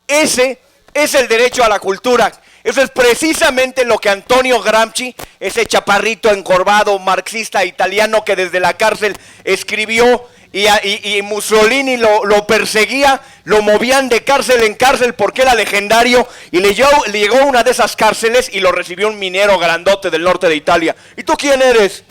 Ese es el derecho a la cultura. Eso es precisamente lo que Antonio Gramsci, ese chaparrito encorvado marxista italiano que desde la cárcel escribió, y Mussolini lo perseguía, lo movían de cárcel en cárcel porque era legendario, y le llegó a una de esas cárceles y lo recibió un minero grandote del norte de Italia. ¿Y tú quién eres?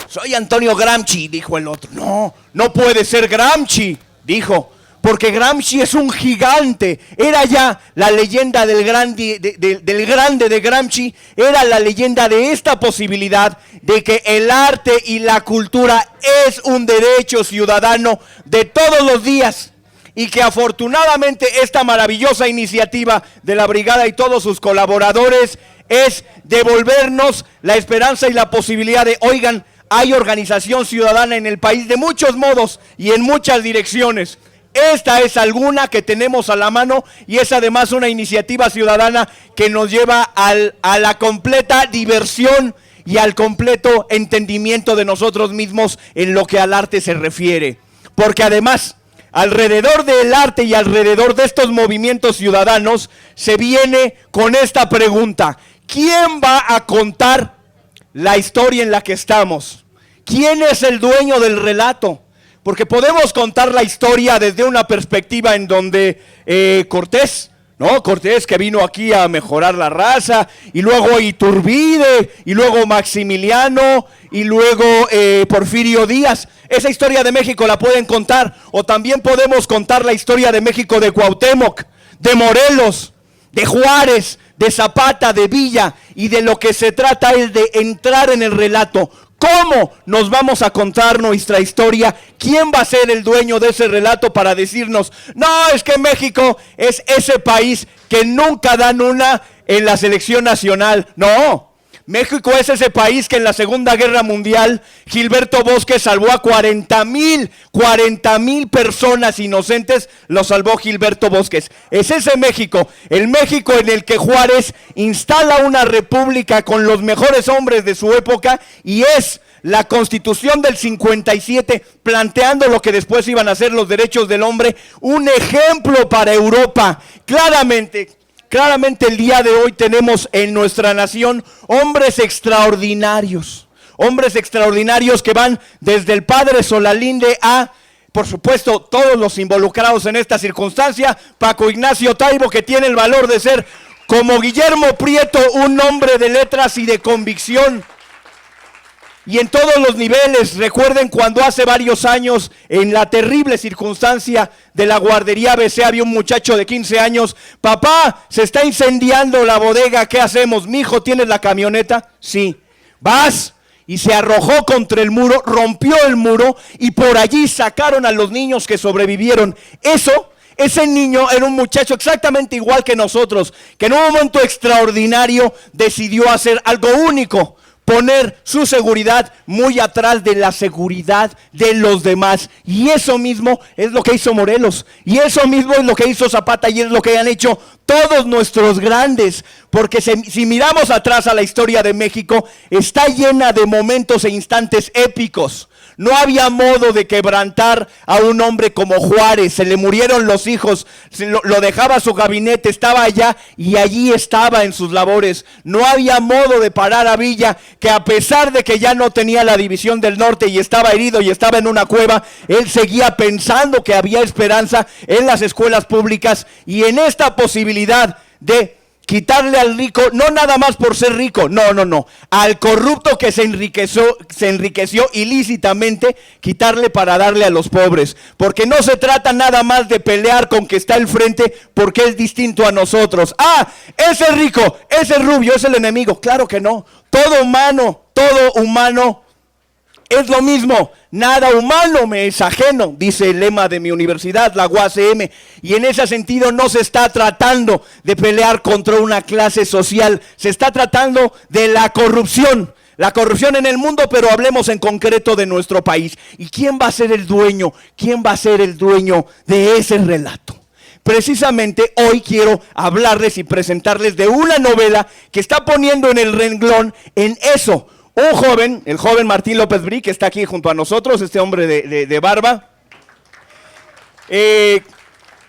Soy Antonio Gramsci, dijo el otro. No, no puede ser Gramsci, dijo, porque Gramsci es un gigante. Era ya la leyenda del grande de Gramsci, era la leyenda de esta posibilidad de que el arte y la cultura es un derecho ciudadano de todos los días, y que afortunadamente esta maravillosa iniciativa de la brigada y todos sus colaboradores es devolvernos la esperanza y la posibilidad de, oigan, hay organización ciudadana en el país de muchos modos y en muchas direcciones. Esta es alguna que tenemos a la mano, y es además una iniciativa ciudadana que nos lleva a la completa diversión y al completo entendimiento de nosotros mismos en lo que al arte se refiere. Porque además, alrededor del arte y alrededor de estos movimientos ciudadanos se viene con esta pregunta: ¿quién va a contar la historia en la que estamos? ¿Quién es el dueño del relato? Porque podemos contar la historia desde una perspectiva en donde Cortés, ¿no? Cortés, que vino aquí a mejorar la raza, y luego Iturbide, y luego Maximiliano, y luego Porfirio Díaz. Esa historia de México la pueden contar. O también podemos contar la historia de México de Cuauhtémoc, de Morelos, de Juárez, de Zapata, de Villa, y de lo que se trata es de entrar en el relato. ¿Cómo nos vamos a contar nuestra historia? ¿Quién va a ser el dueño de ese relato para decirnos, no, es que México es ese país que nunca dan una en la selección nacional? No, México es ese país que en la Segunda Guerra Mundial Gilberto Bosque salvó a 40,000 personas inocentes, lo salvó Gilberto Bosques. Es ese México, el México en el que Juárez instala una república con los mejores hombres de su época, y es la Constitución del 57, planteando lo que después iban a ser los derechos del hombre, un ejemplo para Europa. Claramente el día de hoy tenemos en nuestra nación hombres extraordinarios que van desde el padre Solalinde a, por supuesto, todos los involucrados en esta circunstancia, Paco Ignacio Taibo, que tiene el valor de ser, como Guillermo Prieto, un hombre de letras y de convicción. Y en todos los niveles. Recuerden cuando hace varios años, en la terrible circunstancia de la guardería ABC, había un muchacho de 15 años. Papá, se está incendiando la bodega, ¿qué hacemos? Mijo, ¿tienes la camioneta? Sí. Vas. Y se arrojó contra el muro, rompió el muro, y por allí sacaron a los niños que sobrevivieron. Ese niño era un muchacho exactamente igual que nosotros, que en un momento extraordinario decidió hacer algo único: poner su seguridad muy atrás de la seguridad de los demás. Y eso mismo es lo que hizo Morelos, y eso mismo es lo que hizo Zapata, y es lo que han hecho todos nuestros grandes. Porque si miramos atrás a la historia de México, está llena de momentos e instantes épicos. No había modo de quebrantar a un hombre como Juárez. Se le murieron los hijos, lo dejaba su gabinete, estaba allá y allí estaba en sus labores. No había modo de parar a Villa, que a pesar de que ya no tenía la división del norte y estaba herido y estaba en una cueva, él seguía pensando que había esperanza en las escuelas públicas y en esta posibilidad de quitarle al rico, no nada más por ser rico, no, al corrupto que se enriqueció ilícitamente, quitarle para darle a los pobres. Porque no se trata nada más de pelear con que está al frente porque es distinto a nosotros. Ah, ese rico, ese rubio es el enemigo. Claro que no. Todo humano es lo mismo. Nada humano me es ajeno, dice el lema de mi universidad, la UACM, y en ese sentido no se está tratando de pelear contra una clase social, se está tratando de la corrupción en el mundo, pero hablemos en concreto de nuestro país. ¿Y quién va a ser el dueño? ¿Quién va a ser el dueño de ese relato? Precisamente hoy quiero hablarles y presentarles de una novela que está poniendo en el renglón en eso. Un joven, el joven Martín López Brí, que está aquí junto a nosotros, este hombre de barba,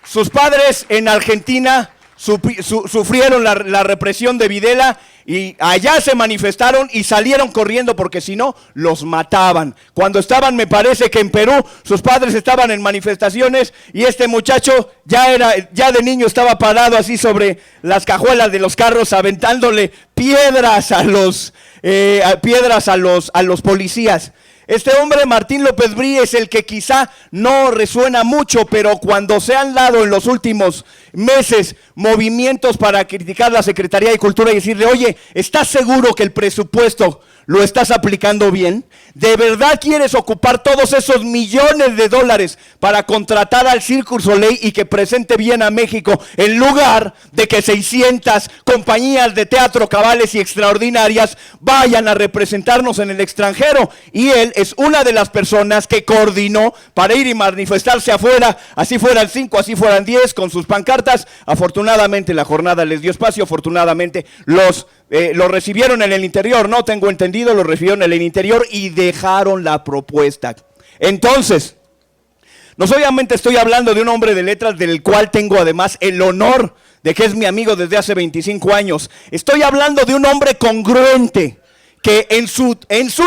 sus padres en Argentina sufrieron la represión de Videla y allá se manifestaron y salieron corriendo porque si no, los mataban. Cuando estaban, me parece que en Perú, sus padres estaban en manifestaciones y este muchacho ya de niño estaba parado así sobre las cajuelas de los carros aventándole piedras a los policías. Este hombre, Martín López Brí, es el que quizá no resuena mucho, pero cuando se han dado en los últimos meses movimientos para criticar la Secretaría de Cultura y decirle, oye, ¿estás seguro que el presupuesto lo estás aplicando bien? ¿De verdad quieres ocupar todos esos millones de dólares para contratar al Cirque du Soleil y que presente bien a México en lugar de que 600 compañías de teatro cabales y extraordinarias vayan a representarnos en el extranjero? Y él es una de las personas que coordinó para ir y manifestarse afuera, así fueran 5, así fueran 10, con sus pancartas. Afortunadamente la jornada les dio espacio, afortunadamente lo recibieron en el interior, no tengo entendido, lo recibieron en el interior y dejaron la propuesta. Entonces, no solamente estoy hablando de un hombre de letras del cual tengo además el honor de que es mi amigo desde hace 25 años, estoy hablando de un hombre congruente que en su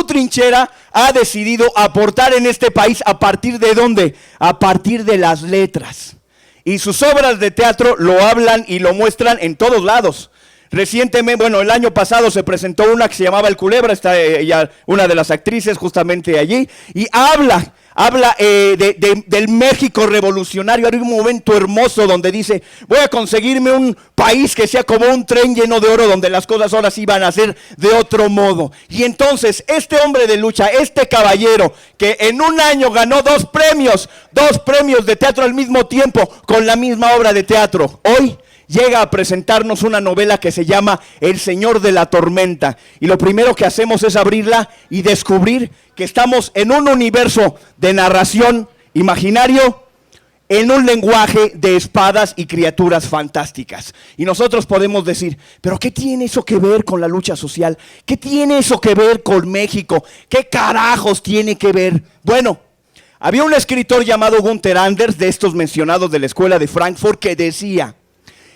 trinchera ha decidido aportar en este país. ¿A partir de dónde? A partir de las letras. Y sus obras de teatro lo hablan y lo muestran en todos lados. Recientemente, el año pasado se presentó una que se llamaba El Culebra, está ella, una de las actrices justamente allí, y habla del México revolucionario. Hay un momento hermoso donde dice, voy a conseguirme un país que sea como un tren lleno de oro, donde las cosas ahora sí van a ser de otro modo. Y entonces, este hombre de lucha, este caballero, que en un año ganó dos premios de teatro al mismo tiempo, con la misma obra de teatro, hoy llega a presentarnos una novela que se llama El Señor de la Tormenta. Y lo primero que hacemos es abrirla y descubrir que estamos en un universo de narración imaginario, en un lenguaje de espadas y criaturas fantásticas. Y nosotros podemos decir, ¿pero qué tiene eso que ver con la lucha social? ¿Qué tiene eso que ver con México? ¿Qué carajos tiene que ver? Bueno, había un escritor llamado Gunther Anders, de estos mencionados de la Escuela de Frankfurt, que decía: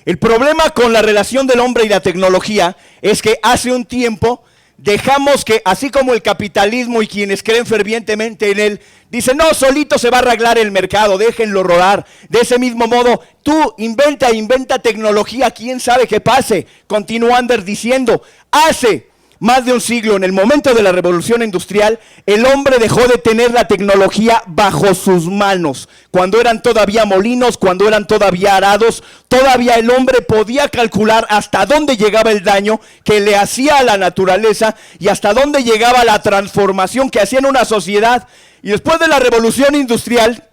el problema con la relación del hombre y la tecnología es que hace un tiempo dejamos que, así como el capitalismo y quienes creen fervientemente en él, dicen, no, solito se va a arreglar el mercado, déjenlo rodar. De ese mismo modo, tú inventa tecnología, quién sabe qué pase. Continúa Anders diciendo, hace más de un siglo, en el momento de la revolución industrial, el hombre dejó de tener la tecnología bajo sus manos. Cuando eran todavía molinos, cuando eran todavía arados, todavía el hombre podía calcular hasta dónde llegaba el daño que le hacía a la naturaleza y hasta dónde llegaba la transformación que hacía en una sociedad. Y después de la revolución industrial,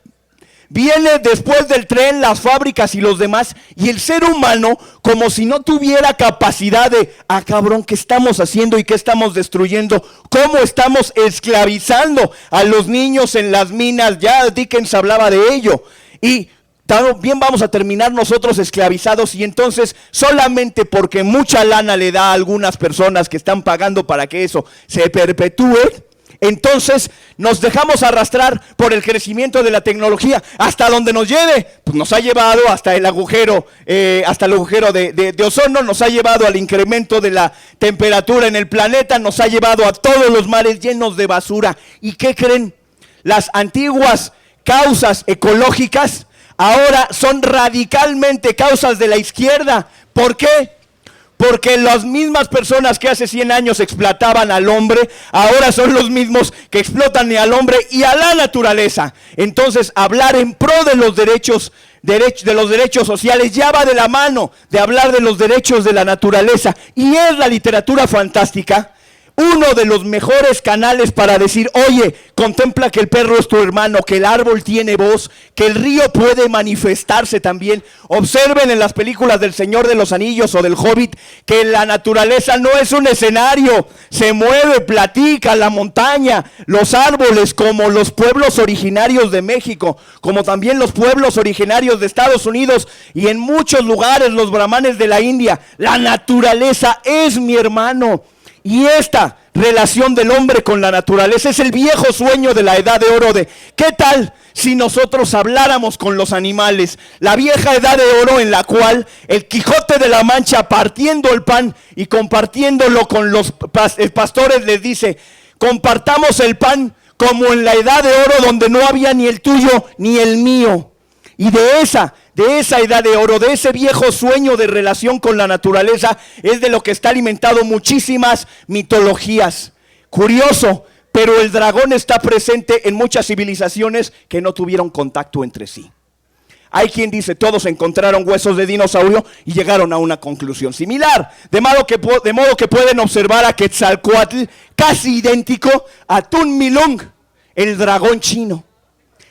viene después del tren, las fábricas y los demás, y el ser humano como si no tuviera capacidad de, cabrón, ¿qué estamos haciendo y qué estamos destruyendo? ¿Cómo estamos esclavizando a los niños en las minas? Ya Dickens hablaba de ello. Y también vamos a terminar nosotros esclavizados, y entonces solamente porque mucha lana le da a algunas personas que están pagando para que eso se perpetúe, entonces nos dejamos arrastrar por el crecimiento de la tecnología. ¿Hasta donde nos lleve? Pues nos ha llevado hasta el agujero, de ozono, nos ha llevado al incremento de la temperatura en el planeta, nos ha llevado a todos los mares llenos de basura. ¿Y qué creen? Las antiguas causas ecológicas ahora son radicalmente causas de la izquierda. ¿Por qué? Porque las mismas personas que hace 100 años explotaban al hombre, ahora son los mismos que explotan ni al hombre y a la naturaleza. Entonces, hablar en pro de los derechos sociales ya va de la mano de hablar de los derechos de la naturaleza. Y es la literatura fantástica uno de los mejores canales para decir, oye, contempla que el perro es tu hermano, que el árbol tiene voz, que el río puede manifestarse también. Observen en las películas del Señor de los Anillos o del Hobbit que la naturaleza no es un escenario, se mueve, platica, la montaña, los árboles, como los pueblos originarios de México, como también los pueblos originarios de Estados Unidos y en muchos lugares los brahmanes de la India. La naturaleza es mi hermano. Y esta relación del hombre con la naturaleza. Es el viejo sueño de la edad de oro de ¿qué tal si nosotros habláramos con los animales? La vieja edad de oro en la cual el Quijote de la Mancha, partiendo el pan y compartiéndolo con los pastores, les dice: compartamos el pan como en la edad de oro donde no había ni el tuyo ni el mío. Y de esa edad de oro, de ese viejo sueño de relación con la naturaleza, es de lo que está alimentado muchísimas mitologías. Curioso, pero el dragón está presente en muchas civilizaciones que no tuvieron contacto entre sí. Hay quien dice, todos encontraron huesos de dinosaurio y llegaron a una conclusión similar. De modo que pueden observar a Quetzalcóatl casi idéntico a Tunmilung, el dragón chino.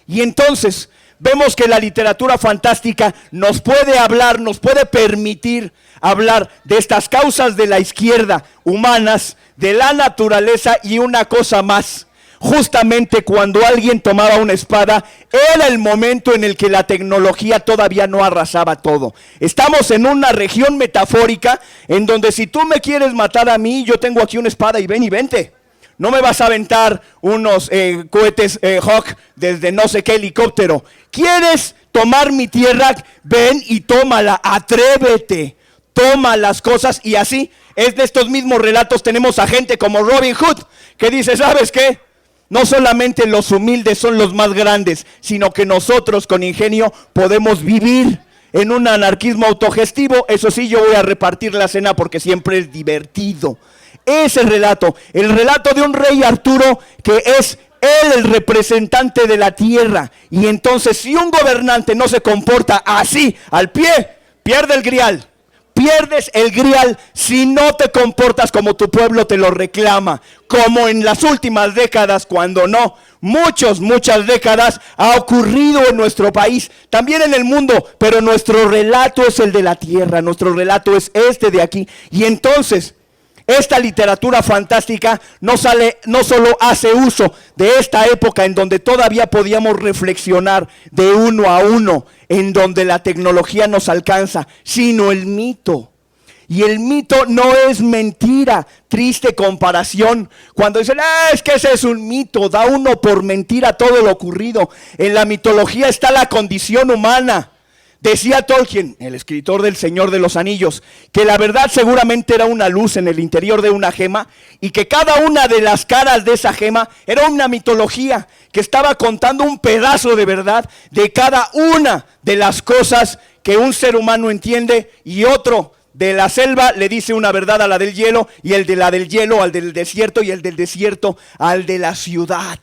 Y entonces vemos que la literatura fantástica nos puede hablar, nos puede permitir hablar de estas causas de la izquierda humanas, de la naturaleza y una cosa más. Justamente cuando alguien tomaba una espada, era el momento en el que la tecnología todavía no arrasaba todo. Estamos en una región metafórica en donde si tú me quieres matar a mí, yo tengo aquí una espada y ven y vente. No me vas a aventar unos cohetes Hawk desde no sé qué helicóptero. ¿Quieres tomar mi tierra? Ven y tómala, atrévete, toma las cosas. Y así es. De estos mismos relatos tenemos a gente como Robin Hood, que dice, ¿sabes qué? No solamente los humildes son los más grandes, sino que nosotros con ingenio podemos vivir en un anarquismo autogestivo. Eso sí, yo voy a repartir la cena porque siempre es divertido. Ese relato, el relato de un rey Arturo que es él el representante de la tierra. Y entonces si un gobernante no se comporta así, al pie, pierde el grial. Pierdes el grial si no te comportas como tu pueblo te lo reclama. Como en las últimas décadas, cuando no, muchas décadas ha ocurrido en nuestro país, también en el mundo, pero nuestro relato es el de la tierra, nuestro relato es este de aquí. Y entonces esta literatura fantástica no solo hace uso de esta época en donde todavía podíamos reflexionar de uno a uno, en donde la tecnología nos alcanza, sino el mito. Y el mito no es mentira, triste comparación. Cuando dicen, es que ese es un mito, da uno por mentira todo lo ocurrido. En la mitología está la condición humana. Decía Tolkien, el escritor del Señor de los Anillos, que la verdad seguramente era una luz en el interior de una gema y que cada una de las caras de esa gema era una mitología que estaba contando un pedazo de verdad de cada una de las cosas que un ser humano entiende, y otro de la selva le dice una verdad a la del hielo, y el de la del hielo al del desierto, y el del desierto al de la ciudad.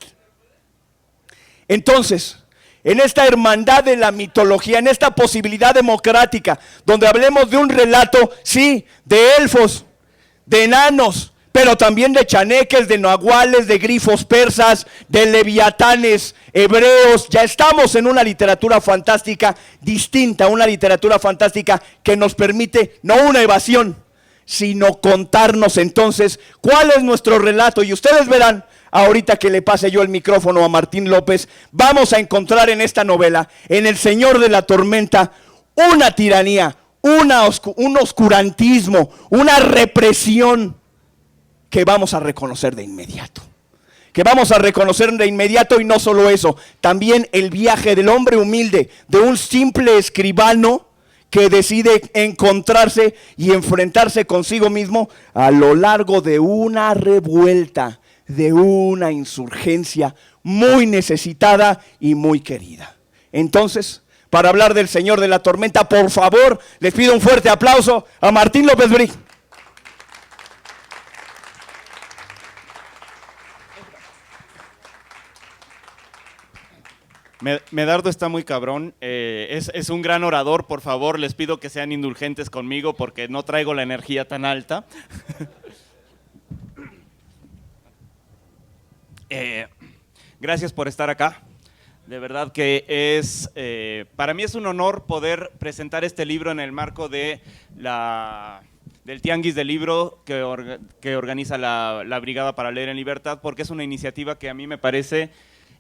Entonces, en esta hermandad de la mitología, en esta posibilidad democrática, donde hablemos de un relato, sí, de elfos, de enanos, pero también de chaneques, de nahuales, de grifos persas, de leviatanes hebreos. Ya estamos en una literatura fantástica distinta, una literatura fantástica que nos permite no una evasión, sino contarnos entonces cuál es nuestro relato. Y ustedes verán, ahorita que le pase yo el micrófono a Martín López, vamos a encontrar en esta novela, en El Señor de la Tormenta, una tiranía, un oscurantismo, una represión que vamos a reconocer de inmediato. Y no solo eso, también el viaje del hombre humilde, de un simple escribano que decide encontrarse y enfrentarse consigo mismo a lo largo de una revuelta, de una insurgencia muy necesitada y muy querida. Entonces, para hablar del Señor de la Tormenta, por favor, les pido un fuerte aplauso a Martín López Brig. Medardo está muy cabrón, es un gran orador. Por favor, les pido que sean indulgentes conmigo porque no traigo la energía tan alta. Gracias por estar acá. De verdad que para mí es un honor poder presentar este libro en el marco de del Tianguis del Libro que organiza la Brigada para Leer en Libertad, porque es una iniciativa que a mí me parece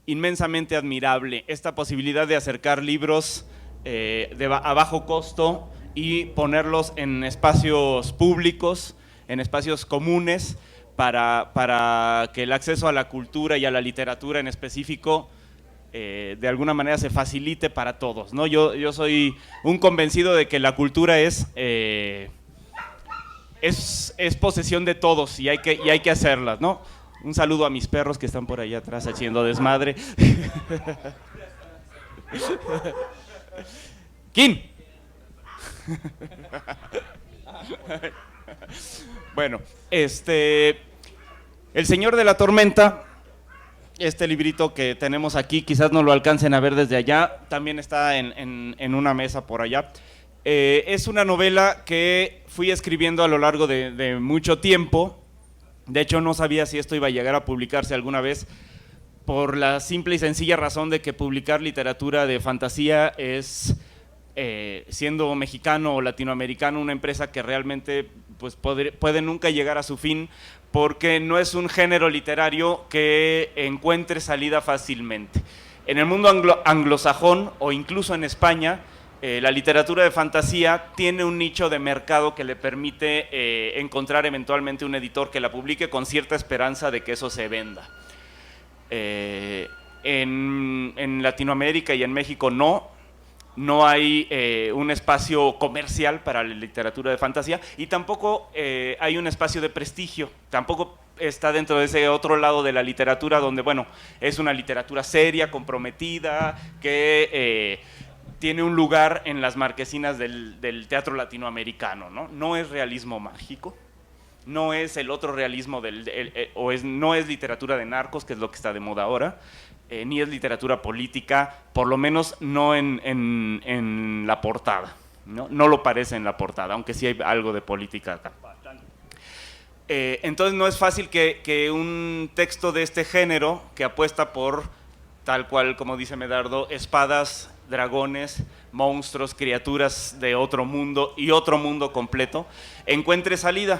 inmensamente admirable. Esta posibilidad de acercar libros a bajo costo y ponerlos en espacios públicos, en espacios comunes, para que el acceso a la cultura y a la literatura en específico de alguna manera se facilite para todos, ¿no? Yo soy un convencido de que la cultura es posesión de todos y hay que hacerlas, ¿no? Un saludo a mis perros que están por allá atrás haciendo desmadre. ¡Kin! Bueno, El Señor de la Tormenta, este librito que tenemos aquí, quizás no lo alcancen a ver desde allá, también está en una mesa por allá. Es una novela que fui escribiendo a lo largo de mucho tiempo. De hecho, no sabía si esto iba a llegar a publicarse alguna vez, por la simple y sencilla razón de que publicar literatura de fantasía es, siendo mexicano o latinoamericano, una empresa que realmente pues, puede nunca llegar a su fin, porque no es un género literario que encuentre salida fácilmente. En el mundo anglosajón o incluso en España, la literatura de fantasía tiene un nicho de mercado que le permite encontrar eventualmente un editor que la publique con cierta esperanza de que eso se venda. En Latinoamérica y en México no hay un espacio comercial para la literatura de fantasía y tampoco hay un espacio de prestigio, tampoco está dentro de ese otro lado de la literatura donde, bueno, es una literatura seria, comprometida, que tiene un lugar en las marquesinas del teatro latinoamericano, ¿no? No es realismo mágico, no es el otro realismo no es literatura de narcos, que es lo que está de moda ahora, ni es literatura política, por lo menos no en la portada, no lo parece en la portada, aunque sí hay algo de política acá. Entonces no es fácil que un texto de este género, que apuesta por, tal cual como dice Medardo, espadas, dragones, monstruos, criaturas de otro mundo y otro mundo completo, encuentre salida.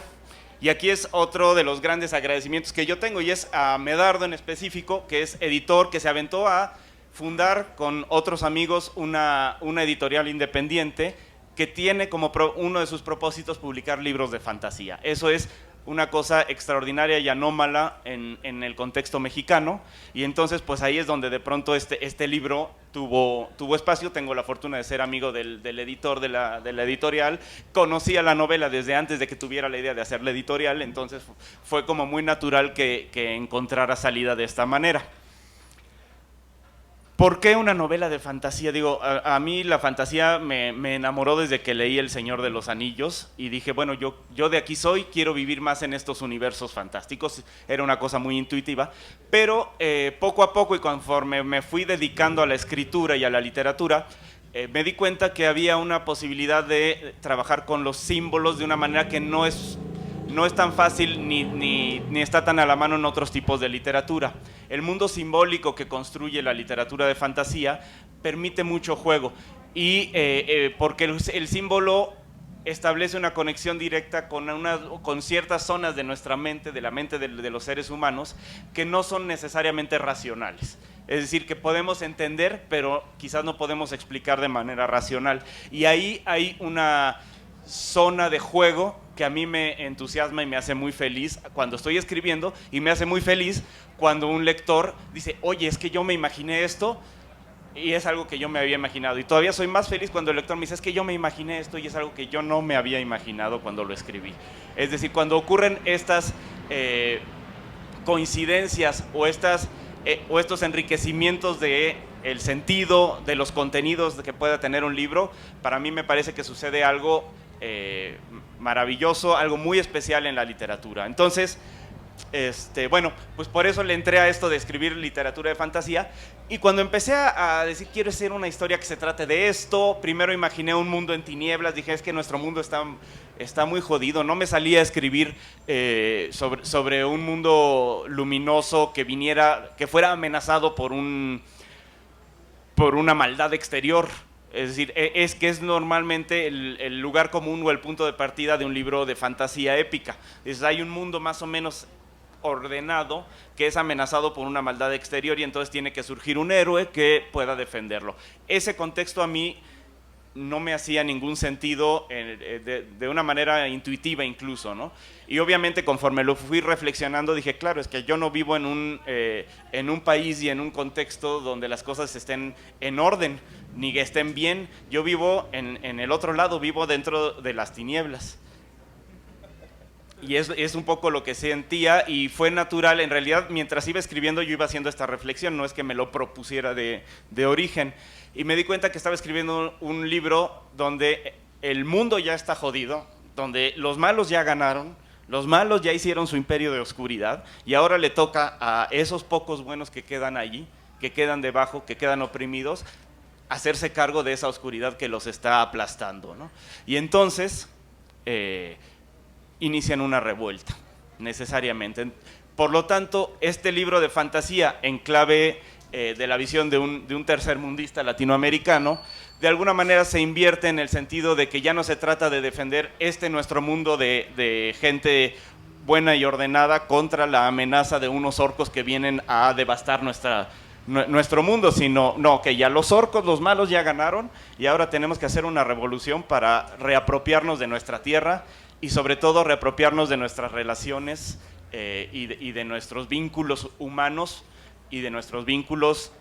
Y aquí es otro de los grandes agradecimientos que yo tengo, y es a Medardo en específico, que es editor, que se aventó a fundar con otros amigos una editorial independiente que tiene como uno de sus propósitos publicar libros de fantasía. Eso es una cosa extraordinaria y anómala en el contexto mexicano, y entonces pues ahí es donde de pronto este libro tuvo espacio. Tengo la fortuna de ser amigo del editor de la editorial, conocía la novela desde antes de que tuviera la idea de hacer la editorial, entonces fue como muy natural que encontrara salida de esta manera. ¿Por qué una novela de fantasía? Digo, a mí la fantasía me enamoró desde que leí El Señor de los Anillos y dije, bueno, yo de aquí soy, quiero vivir más en estos universos fantásticos. Era una cosa muy intuitiva, pero poco a poco y conforme me fui dedicando a la escritura y a la literatura, me di cuenta que había una posibilidad de trabajar con los símbolos de una manera que no es tan fácil ni está tan a la mano en otros tipos de literatura. El mundo simbólico que construye la literatura de fantasía permite mucho juego, y porque el símbolo establece una conexión directa con ciertas zonas de nuestra mente, de la mente de los seres humanos, que no son necesariamente racionales. Es decir, que podemos entender, pero quizás no podemos explicar de manera racional. Y ahí hay una zona de juego que a mí me entusiasma y me hace muy feliz cuando estoy escribiendo, y me hace muy feliz cuando un lector dice, oye, es que yo me imaginé esto y es algo que yo me había imaginado, y todavía soy más feliz cuando el lector me dice, es que yo me imaginé esto y es algo que yo no me había imaginado cuando lo escribí. Es decir, cuando ocurren estas coincidencias o estos enriquecimientos de el sentido de los contenidos que pueda tener un libro, para mí me parece que sucede algo maravilloso, algo muy especial en la literatura. Entonces, bueno, pues por eso le entré a esto de escribir literatura de fantasía, y cuando empecé a decir, quiero hacer una historia que se trate de esto, primero imaginé un mundo en tinieblas, dije, es que nuestro mundo está muy jodido, no me salía a escribir sobre un mundo luminoso que fuera amenazado por una maldad exterior. Es decir, es normalmente el lugar común o el punto de partida de un libro de fantasía épica. Hay un mundo más o menos ordenado que es amenazado por una maldad exterior, y entonces tiene que surgir un héroe que pueda defenderlo. Ese contexto a mí no me hacía ningún sentido de una manera intuitiva incluso, ¿no? Y obviamente conforme lo fui reflexionando dije, claro, es que yo no vivo en un país y en un contexto donde las cosas estén en orden, ni que estén bien. Yo vivo en el otro lado, vivo dentro de las tinieblas. Y es un poco lo que sentía y fue natural. En realidad, mientras iba escribiendo, yo iba haciendo esta reflexión, no es que me lo propusiera de origen. Y me di cuenta que estaba escribiendo un libro donde el mundo ya está jodido, donde los malos ya ganaron, los malos ya hicieron su imperio de oscuridad, y ahora le toca a esos pocos buenos que quedan allí, que quedan debajo, que quedan oprimidos, hacerse cargo de esa oscuridad que los está aplastando, ¿no? Y entonces inician una revuelta, necesariamente. Por lo tanto, este libro de fantasía en clave de la visión de un tercermundista latinoamericano, de alguna manera se invierte en el sentido de que ya no se trata de defender nuestro mundo de gente buena y ordenada contra la amenaza de unos orcos que vienen a devastar nuestro mundo, sino no, que ya los orcos, los malos ya ganaron y ahora tenemos que hacer una revolución para reapropiarnos de nuestra tierra y sobre todo reapropiarnos de nuestras relaciones y de nuestros vínculos humanos y de nuestros vínculos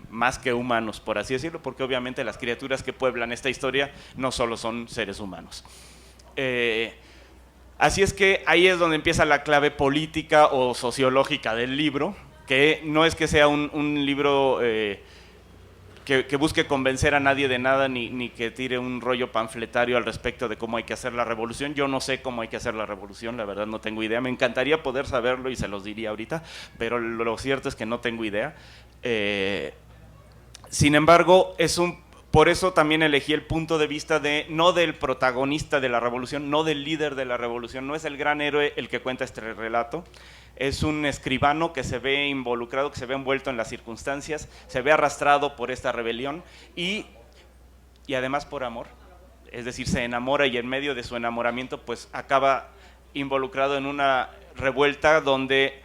más que humanos, por así decirlo, porque obviamente las criaturas que pueblan esta historia no solo son seres humanos. Así es que ahí es donde empieza la clave política o sociológica del libro, que no es que sea un libro que busque convencer a nadie de nada ni que tire un rollo panfletario al respecto de cómo hay que hacer la revolución. Yo no sé cómo hay que hacer la revolución, la verdad no tengo idea. Me encantaría poder saberlo y se los diría ahorita, pero lo cierto es que no tengo idea. Sin embargo, por eso también elegí el punto de vista no del protagonista de la revolución, no del líder de la revolución, no es el gran héroe el que cuenta este relato. Es un escribano que se ve involucrado, que se ve envuelto en las circunstancias, se ve arrastrado por esta rebelión y además por amor, es decir, se enamora y en medio de su enamoramiento pues acaba involucrado en una revuelta donde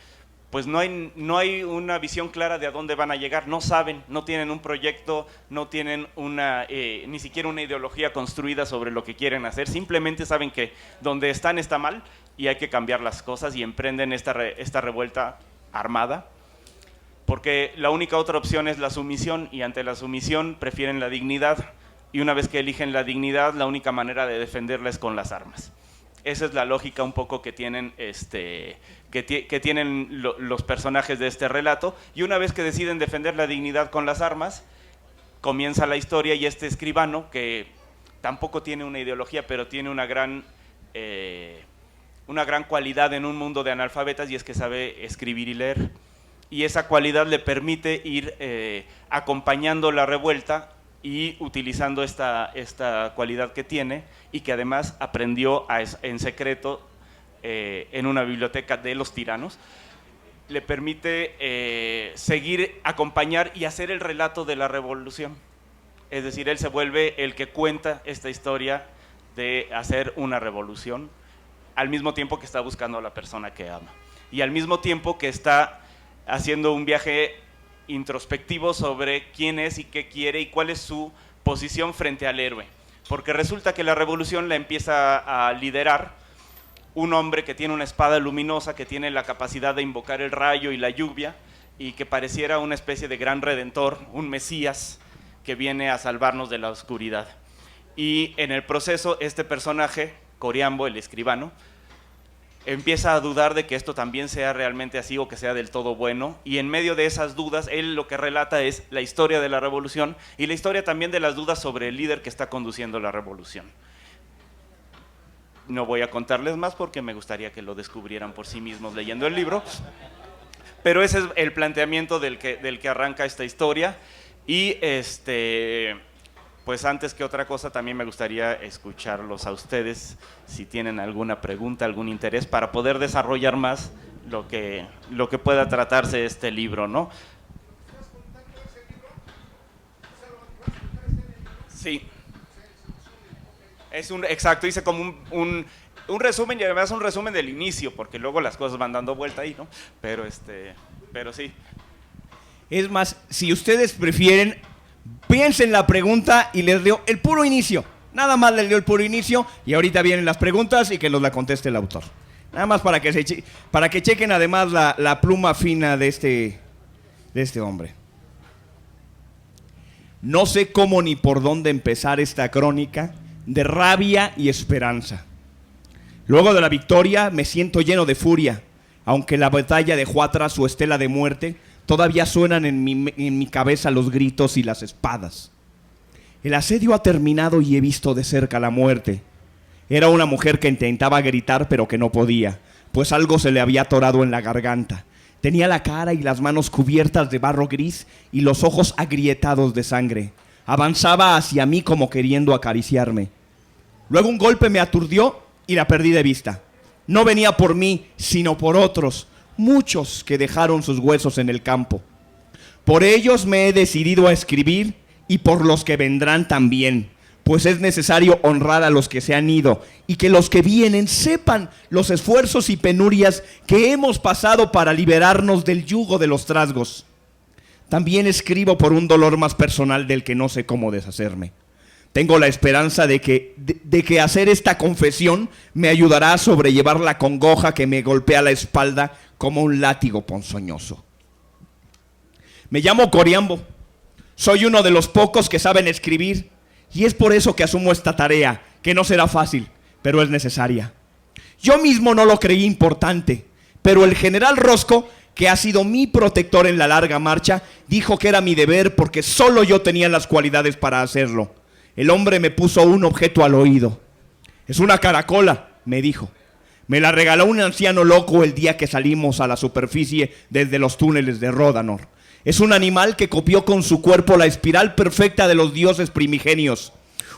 pues no hay una visión clara de a dónde van a llegar, no saben, no tienen un proyecto, no tienen ni siquiera una ideología construida sobre lo que quieren hacer, simplemente saben que donde están está mal y hay que cambiar las cosas y emprenden esta revuelta armada, porque la única otra opción es la sumisión y ante la sumisión prefieren la dignidad y una vez que eligen la dignidad la única manera de defenderla es con las armas. Esa es la lógica un poco que tienen, que tienen los personajes de este relato y una vez que deciden defender la dignidad con las armas comienza la historia y este escribano que tampoco tiene una ideología pero tiene una gran cualidad en un mundo de analfabetas y es que sabe escribir y leer y esa cualidad le permite ir acompañando la revuelta y utilizando esta cualidad que tiene y que además aprendió en secreto en una biblioteca de los tiranos, le permite acompañar y hacer el relato de la revolución. Es decir, él se vuelve el que cuenta esta historia de hacer una revolución al mismo tiempo que está buscando a la persona que ama y al mismo tiempo que está haciendo un viaje introspectivo sobre quién es y qué quiere y cuál es su posición frente al héroe, porque resulta que la revolución la empieza a liderar un hombre que tiene una espada luminosa, que tiene la capacidad de invocar el rayo y la lluvia y que pareciera una especie de gran redentor, un mesías que viene a salvarnos de la oscuridad. Y en el proceso este personaje, Coriambo, el escribano, empieza a dudar de que esto también sea realmente así o que sea del todo bueno y en medio de esas dudas él lo que relata es la historia de la revolución y la historia también de las dudas sobre el líder que está conduciendo la revolución. No voy a contarles más porque me gustaría que lo descubrieran por sí mismos leyendo el libro, pero ese es el planteamiento del que arranca esta historia y pues antes que otra cosa también me gustaría escucharlos a ustedes si tienen alguna pregunta, algún interés para poder desarrollar más lo que pueda tratarse este libro, ¿no? Sí. Exacto, hice como un resumen y además un resumen del inicio, porque luego las cosas van dando vuelta ahí, ¿no? Pero sí. Es más, si ustedes prefieren, Piensen la pregunta y les leo el puro inicio. Nada más les leo el puro inicio y ahorita vienen las preguntas y que nos la conteste el autor. Nada más para que chequen además la pluma fina de este hombre. No sé cómo ni por dónde empezar esta crónica de rabia y esperanza. Luego de la victoria me siento lleno de furia, aunque la batalla dejó atrás su estela de muerte, todavía suenan en mi cabeza los gritos y las espadas. El asedio ha terminado y he visto de cerca la muerte. Era una mujer que intentaba gritar pero que no podía, pues algo se le había atorado en la garganta. Tenía la cara y las manos cubiertas de barro gris y los ojos agrietados de sangre. Avanzaba hacia mí como queriendo acariciarme. Luego un golpe me aturdió y la perdí de vista. No venía por mí, sino por otros, muchos que dejaron sus huesos en el campo. Por ellos me he decidido a escribir y por los que vendrán también, pues es necesario honrar a los que se han ido y que los que vienen sepan los esfuerzos y penurias que hemos pasado para liberarnos del yugo de los trasgos. También escribo por un dolor más personal del que no sé cómo deshacerme. Tengo la esperanza de que hacer esta confesión me ayudará a sobrellevar la congoja que me golpea la espalda como un látigo ponzoñoso. Me llamo Coriambo. Soy uno de los pocos que saben escribir y es por eso que asumo esta tarea, que no será fácil, pero es necesaria. Yo mismo no lo creí importante, pero el general Rosco, que ha sido mi protector en la larga marcha, dijo que era mi deber porque solo yo tenía las cualidades para hacerlo. El hombre me puso un objeto al oído. Es una caracola, me dijo. Me la regaló un anciano loco el día que salimos a la superficie desde los túneles de Ródanor. Es un animal que copió con su cuerpo la espiral perfecta de los dioses primigenios.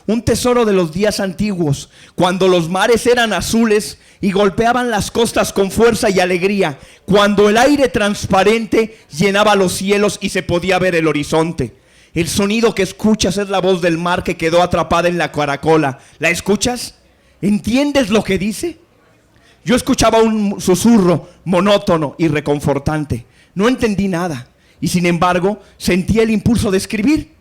Un tesoro de los días antiguos, cuando los mares eran azules y golpeaban las costas con fuerza y alegría, cuando el aire transparente llenaba los cielos y se podía ver el horizonte. El sonido que escuchas es la voz del mar que quedó atrapada en la caracola. ¿La escuchas? ¿Entiendes lo que dice? Yo escuchaba un susurro monótono y reconfortante. No entendí nada. Y sin embargo, sentí el impulso de escribir.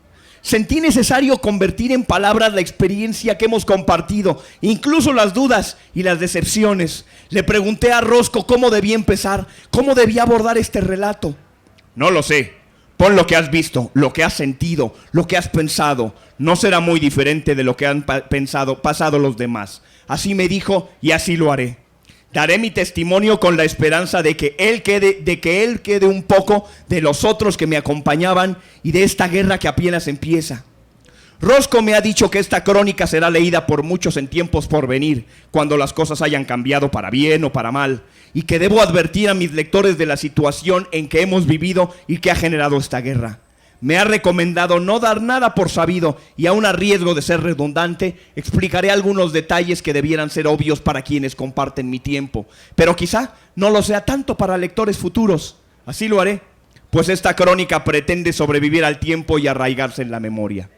Sentí necesario convertir en palabras la experiencia que hemos compartido, incluso las dudas y las decepciones. Le pregunté a Rosco cómo debía empezar, cómo debía abordar este relato. No lo sé. Pon lo que has visto, lo que has sentido, lo que has pensado. No será muy diferente de lo que han pasado los demás. Así me dijo y así lo haré. Daré mi testimonio con la esperanza de que él quede un poco de los otros que me acompañaban y de esta guerra que apenas empieza. Rosco me ha dicho que esta crónica será leída por muchos en tiempos por venir, cuando las cosas hayan cambiado para bien o para mal, y que debo advertir a mis lectores de la situación en que hemos vivido y que ha generado esta guerra. Me ha recomendado no dar nada por sabido y aun a riesgo de ser redundante, explicaré algunos detalles que debieran ser obvios para quienes comparten mi tiempo, pero quizá no lo sea tanto para lectores futuros. Así lo haré, pues esta crónica pretende sobrevivir al tiempo y arraigarse en la memoria.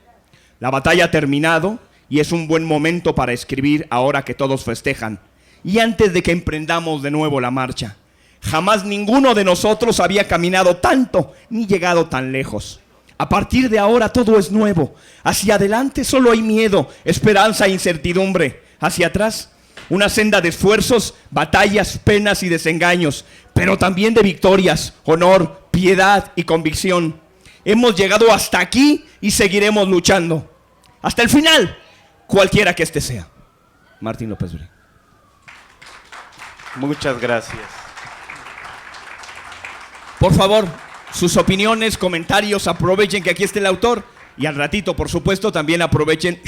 La batalla ha terminado y es un buen momento para escribir ahora que todos festejan y antes de que emprendamos de nuevo la marcha. Jamás ninguno de nosotros había caminado tanto ni llegado tan lejos. A partir de ahora todo es nuevo. Hacia adelante solo hay miedo, esperanza e incertidumbre. Hacia atrás, una senda de esfuerzos, batallas, penas y desengaños, pero también de victorias, honor, piedad y convicción. Hemos llegado hasta aquí y seguiremos luchando. Hasta el final, cualquiera que este sea. Martín López Bre. Muchas gracias. Por favor, sus opiniones, comentarios, aprovechen que aquí está el autor y al ratito, por supuesto, también aprovechen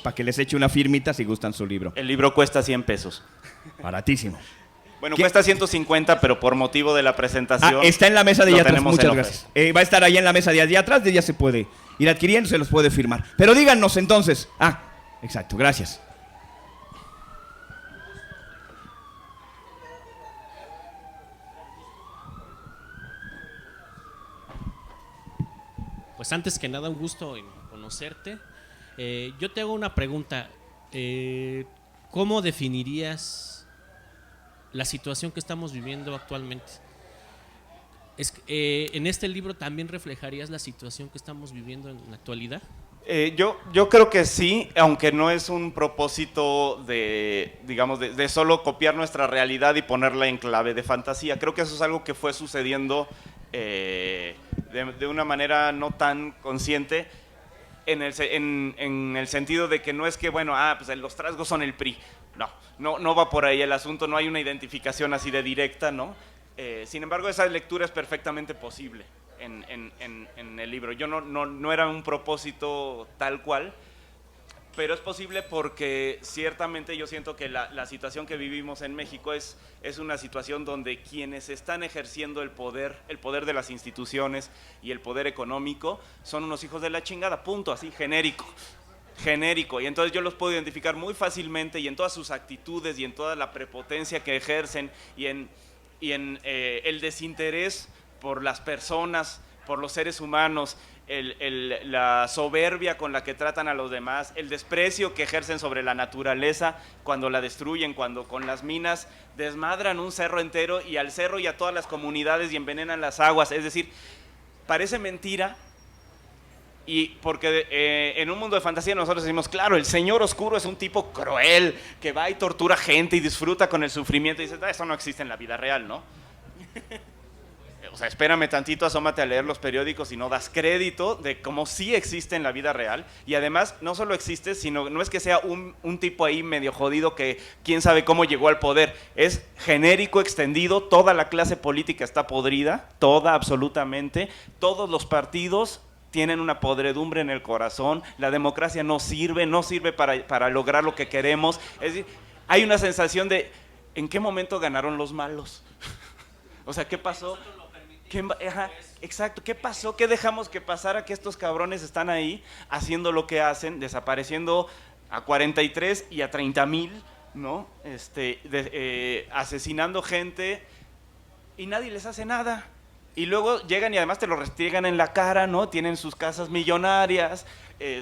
para que les eche una firmita si gustan su libro. El libro cuesta 100 pesos. Baratísimo. Bueno, cuesta 150, pero por motivo de la presentación... está en la mesa de allá atrás, muchas en gracias. Va a estar ahí en la mesa de allá atrás, ya se puede ir adquiriendo, se los puede firmar. Pero díganos entonces. Exacto, gracias. Pues antes que nada, un gusto en conocerte. Yo te hago una pregunta. ¿Cómo definirías la situación que estamos viviendo actualmente? ¿En este libro también reflejarías la situación que estamos viviendo en la actualidad? Yo creo que sí, aunque no es un propósito de, digamos, de solo copiar nuestra realidad y ponerla en clave de fantasía. Creo que eso es algo que fue sucediendo de una manera no tan consciente, en el sentido de que no es que, bueno, pues los trasgos son el PRI. No va por ahí el asunto, no hay una identificación así de directa, ¿no? Sin embargo, esa lectura es perfectamente posible en el libro. Yo no era un propósito tal cual, pero es posible porque ciertamente yo siento que la situación que vivimos en México es una situación donde quienes están ejerciendo el poder de las instituciones y el poder económico son unos hijos de la chingada, punto, así, genérico, y entonces yo los puedo identificar muy fácilmente y en todas sus actitudes y en toda la prepotencia que ejercen y en el desinterés por las personas, por los seres humanos, la soberbia con la que tratan a los demás, el desprecio que ejercen sobre la naturaleza cuando la destruyen, cuando con las minas desmadran un cerro entero y al cerro y a todas las comunidades y envenenan las aguas. Es decir, parece mentira. Y porque en un mundo de fantasía nosotros decimos, claro, el señor oscuro es un tipo cruel, que va y tortura gente y disfruta con el sufrimiento. Y dices, eso no existe en la vida real, ¿no? O sea, espérame tantito, asómate a leer los periódicos y no das crédito de cómo sí existe en la vida real. Y además, no solo existe, sino no es que sea un tipo ahí medio jodido que quién sabe cómo llegó al poder. Es genérico, extendido, toda la clase política está podrida, toda, absolutamente. Todos los partidos tienen una podredumbre en el corazón, la democracia no sirve para lograr lo que queremos. Es decir, hay una sensación de, ¿en qué momento ganaron los malos? O sea, ¿qué pasó? Exacto, ¿qué pasó? ¿Qué dejamos que pasara? Que estos cabrones están ahí haciendo lo que hacen, desapareciendo a 43 y a 30,000, ¿no? Asesinando gente y nadie les hace nada. Y luego llegan y además te lo restriegan en la cara, ¿no? Tienen sus casas millonarias,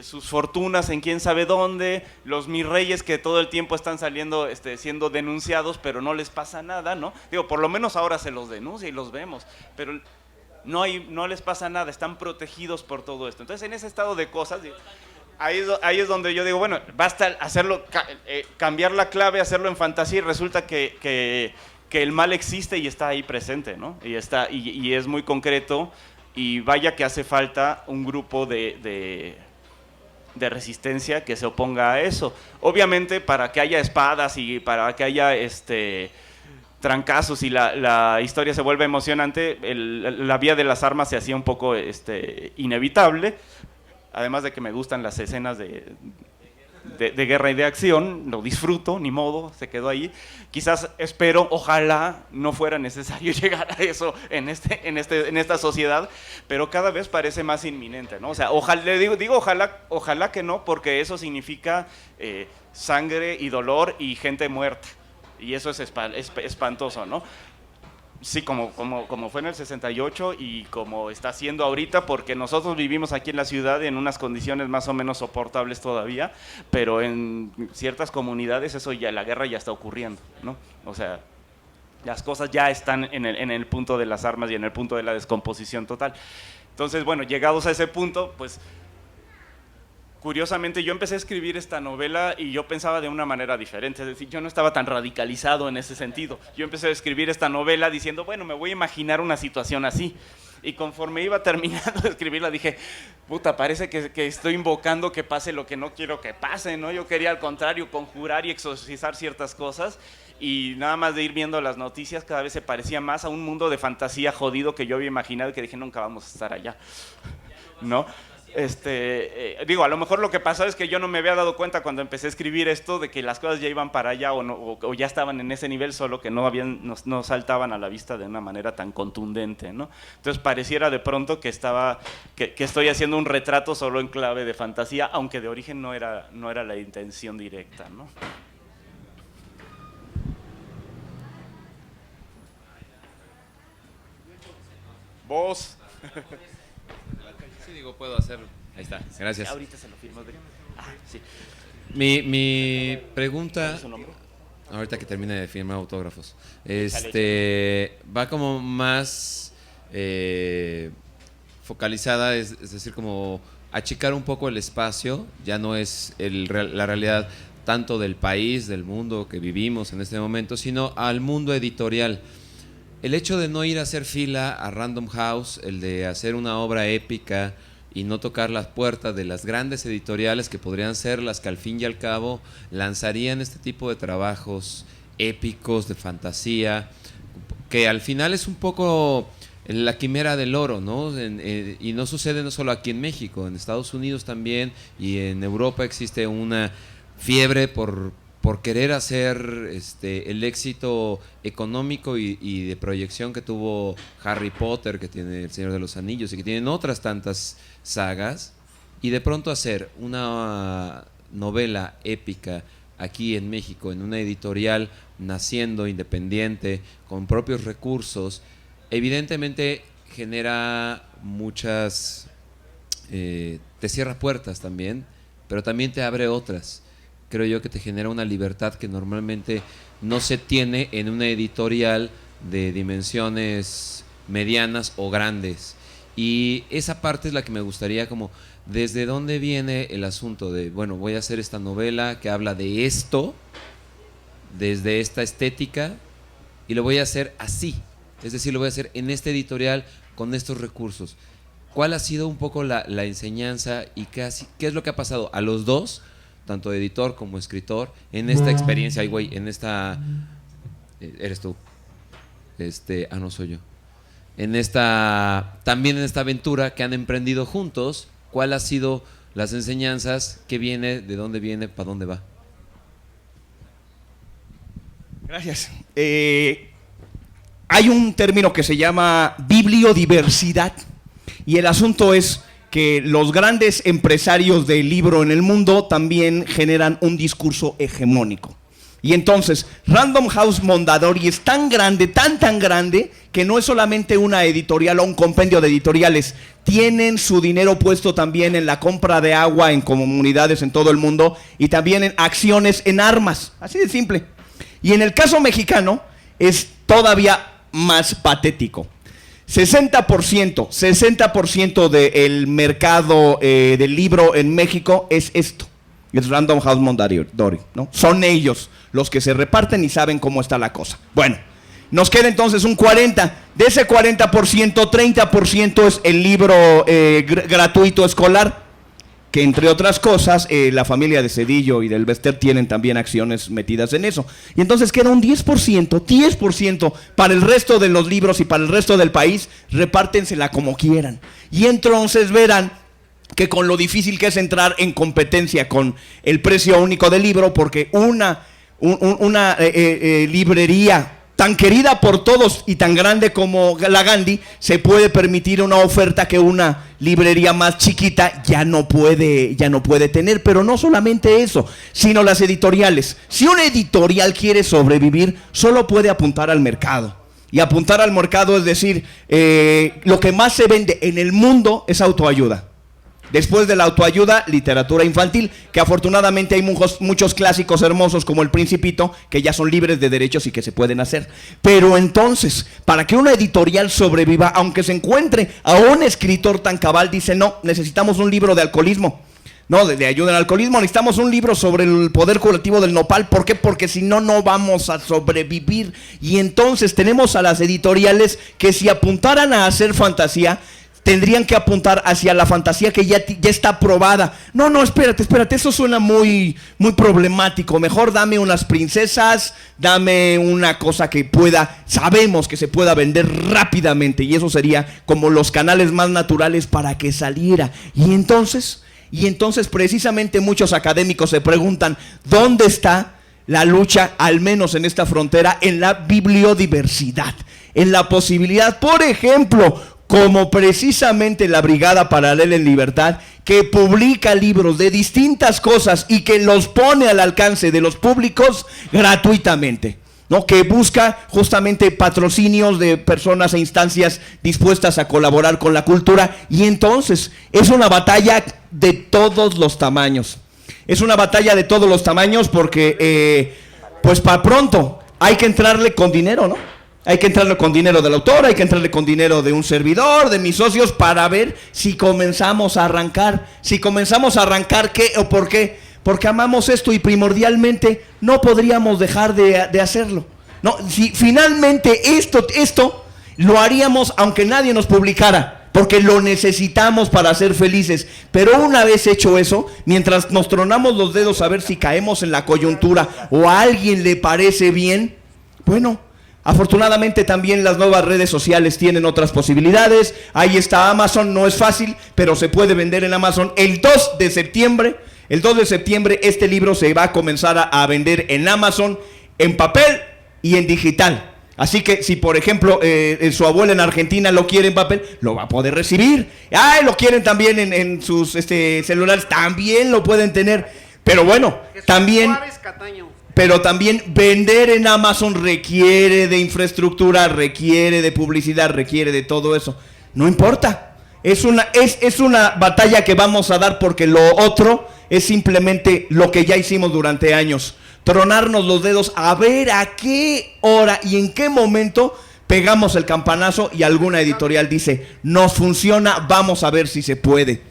sus fortunas en quién sabe dónde, los mis reyes que todo el tiempo están saliendo, siendo denunciados, pero no les pasa nada, ¿no? Digo, por lo menos ahora se los denuncia y los vemos, pero no les pasa nada, están protegidos por todo esto. Entonces, en ese estado de cosas, ahí es donde yo digo, bueno, basta hacerlo, cambiar la clave, hacerlo en fantasía y resulta que el mal existe y está ahí presente, ¿no? Y es muy concreto y vaya que hace falta un grupo de resistencia que se oponga a eso. Obviamente para que haya espadas y para que haya trancazos y la historia se vuelve emocionante, la vía de las armas se hacía un poco inevitable, además de que me gustan las escenas de guerra y de acción, lo disfruto, ni modo, se quedó ahí. Quizás espero, ojalá no fuera necesario llegar a eso en esta sociedad, pero cada vez parece más inminente, ¿no? O sea, ojalá que no, porque eso significa sangre y dolor y gente muerta, y eso es espantoso, ¿no? Sí, como fue en el 68 y como está siendo ahorita, porque nosotros vivimos aquí en la ciudad en unas condiciones más o menos soportables todavía, pero en ciertas comunidades la guerra ya está ocurriendo, ¿no? O sea, las cosas ya están en el punto de las armas y en el punto de la descomposición total. Entonces, bueno, llegados a ese punto, pues curiosamente yo empecé a escribir esta novela y yo pensaba de una manera diferente, es decir, yo no estaba tan radicalizado en ese sentido. Yo empecé a escribir esta novela diciendo, bueno, me voy a imaginar una situación así. Y conforme iba terminando de escribirla dije, puta, parece que estoy invocando que pase lo que no quiero que pase, ¿no? Yo quería al contrario conjurar y exorcizar ciertas cosas y nada más de ir viendo las noticias cada vez se parecía más a un mundo de fantasía jodido que yo había imaginado y que dije, nunca vamos a estar allá, ¿no? A lo mejor lo que pasó es que yo no me había dado cuenta cuando empecé a escribir esto de que las cosas ya iban para allá o ya estaban en ese nivel, solo que no saltaban a la vista de una manera tan contundente, ¿no? Entonces pareciera de pronto que estoy haciendo un retrato solo en clave de fantasía, aunque de origen no era la intención directa, ¿no? Vos. Sí, digo, puedo hacer. Ahí está, gracias. Ahorita se lo firmo. Sí. Mi pregunta, ¿Su nombre? ahorita que termine de firmar autógrafos, va como más focalizada, es decir, como achicar un poco el espacio, ya no es la realidad tanto del país, del mundo que vivimos en este momento, sino al mundo editorial. El hecho de no ir a hacer fila a Random House, el de hacer una obra épica y no tocar las puertas de las grandes editoriales que podrían ser las que al fin y al cabo lanzarían este tipo de trabajos épicos, de fantasía, que al final es un poco la quimera del oro, ¿no? Y no sucede no solo aquí en México, en Estados Unidos también y en Europa existe una fiebre por querer hacer el éxito económico y de proyección que tuvo Harry Potter, que tiene El Señor de los Anillos y que tienen otras tantas sagas, y de pronto hacer una novela épica aquí en México, en una editorial naciendo independiente, con propios recursos, evidentemente genera muchas, te cierra puertas también, pero también te abre otras. Creo yo que te genera una libertad que normalmente no se tiene en una editorial de dimensiones medianas o grandes. Y esa parte es la que me gustaría como, ¿desde dónde viene el asunto de, bueno, voy a hacer esta novela que habla de esto, desde esta estética, y lo voy a hacer así? Es decir, lo voy a hacer en este editorial con estos recursos. ¿Cuál ha sido un poco la enseñanza y qué es lo que ha pasado a los dos, tanto editor como escritor, en esta experiencia? Ay, güey, en esta... eres tú. No soy yo. También en esta aventura que han emprendido juntos, ¿cuál ha sido las enseñanzas? ¿Qué viene? ¿De dónde viene? ¿Para dónde va? Gracias. Hay un término que se llama bibliodiversidad, y el asunto es que los grandes empresarios del libro en el mundo también generan un discurso hegemónico. Y entonces, Random House Mondadori es tan grande, tan grande, que no es solamente una editorial o un compendio de editoriales. Tienen su dinero puesto también en la compra de agua en comunidades en todo el mundo y también en acciones en armas. Así de simple. Y en el caso mexicano es todavía más patético. 60% del mercado del libro en México es esto. Es Random House Mondadori, ¿no? Son ellos los que se reparten y saben cómo está la cosa. Bueno, nos queda entonces un 40%. De ese 40%, 30% es el libro gratuito escolar, que entre otras cosas, la familia de Cedillo y del Bester tienen también acciones metidas en eso. Y entonces queda un 10% para el resto de los libros y para el resto del país, repártensela como quieran. Y entonces verán que con lo difícil que es entrar en competencia con el precio único del libro, porque una librería tan querida por todos y tan grande como la Gandhi se puede permitir una oferta que una librería más chiquita ya no puede tener. Pero no solamente eso, sino las editoriales. Si una editorial quiere sobrevivir, solo puede apuntar al mercado. Y apuntar al mercado es decir, lo que más se vende en el mundo es autoayuda. Después de la autoayuda, literatura infantil, que afortunadamente hay muchos clásicos hermosos como El Principito, que ya son libres de derechos y que se pueden hacer. Pero entonces, para que una editorial sobreviva, aunque se encuentre a un escritor tan cabal, dice, no, necesitamos un libro de alcoholismo. No, de ayuda al alcoholismo, necesitamos un libro sobre el poder curativo del nopal. ¿Por qué? Porque si no, no vamos a sobrevivir. Y entonces tenemos a las editoriales que si apuntaran a hacer fantasía, tendrían que apuntar hacia la fantasía que ya está probada. No, espérate, eso suena muy problemático. Mejor dame unas princesas, dame una cosa que sabemos que se pueda vender rápidamente, y eso sería como los canales más naturales para que saliera. Y entonces precisamente muchos académicos se preguntan, ¿dónde está la lucha, al menos en esta frontera, en la bibliodiversidad? En la posibilidad, por ejemplo, como precisamente la Brigada Paralela en Libertad, que publica libros de distintas cosas y que los pone al alcance de los públicos gratuitamente, ¿no? Que busca justamente patrocinios de personas e instancias dispuestas a colaborar con la cultura. Y entonces es una batalla de todos los tamaños. Es una batalla de todos los tamaños porque, pues para pronto hay que entrarle con dinero, ¿no? Hay que entrarle con dinero del autor, hay que entrarle con dinero de un servidor, de mis socios, para ver si comenzamos a arrancar. Si comenzamos a arrancar, ¿qué o por qué? Porque amamos esto y primordialmente no podríamos dejar de hacerlo. No, si finalmente esto lo haríamos aunque nadie nos publicara, porque lo necesitamos para ser felices. Pero una vez hecho eso, mientras nos tronamos los dedos a ver si caemos en la coyuntura o a alguien le parece bien, bueno, afortunadamente también las nuevas redes sociales tienen otras posibilidades. Ahí está Amazon, no es fácil, pero se puede vender en Amazon. El 2 de septiembre este libro se va a comenzar a vender en Amazon, en papel y en digital. Así que si por ejemplo su abuela en Argentina lo quiere en papel, lo va a poder recibir. Lo quieren también en sus celulares, también lo pueden tener. Pero bueno, también... Pero también vender en Amazon requiere de infraestructura, requiere de publicidad, requiere de todo eso. No importa. Es una batalla que vamos a dar, porque lo otro es simplemente lo que ya hicimos durante años. Tronarnos los dedos a ver a qué hora y en qué momento pegamos el campanazo y alguna editorial dice, nos funciona, vamos a ver si se puede.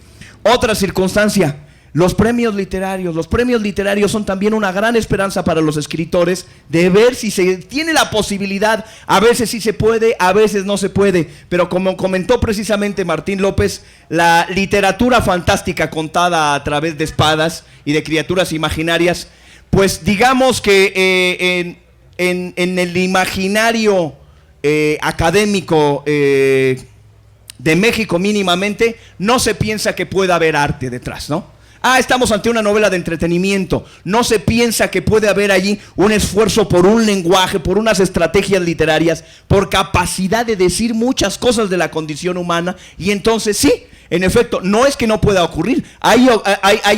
Otra circunstancia. Los premios literarios son también una gran esperanza para los escritores de ver si se tiene la posibilidad. A veces sí se puede, a veces no se puede. Pero como comentó precisamente Martín López, la literatura fantástica contada a través de espadas y de criaturas imaginarias, pues digamos que en el imaginario académico de México mínimamente, no se piensa que pueda haber arte detrás, ¿no? Estamos ante una novela de entretenimiento. No se piensa que puede haber allí un esfuerzo por un lenguaje, por unas estrategias literarias, por capacidad de decir muchas cosas de la condición humana. Y entonces sí, en efecto, no es que no pueda ocurrir. Hay